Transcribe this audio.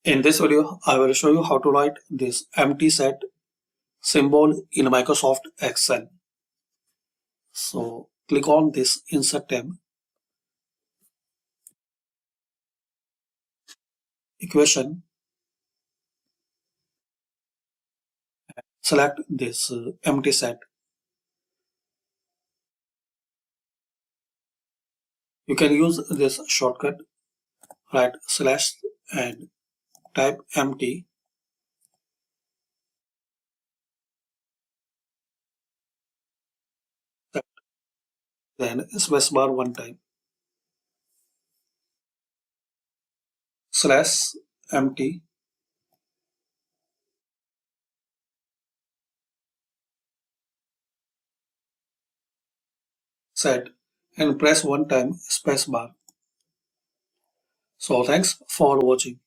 In this video, I will show you how to write this empty set symbol in Microsoft Excel. So click on this Insert tab, Equation, select this empty set. You can use this shortcut, write slash and type empty. Then spacebar one time, slash empty, set, and press one time spacebar. So thanks for watching.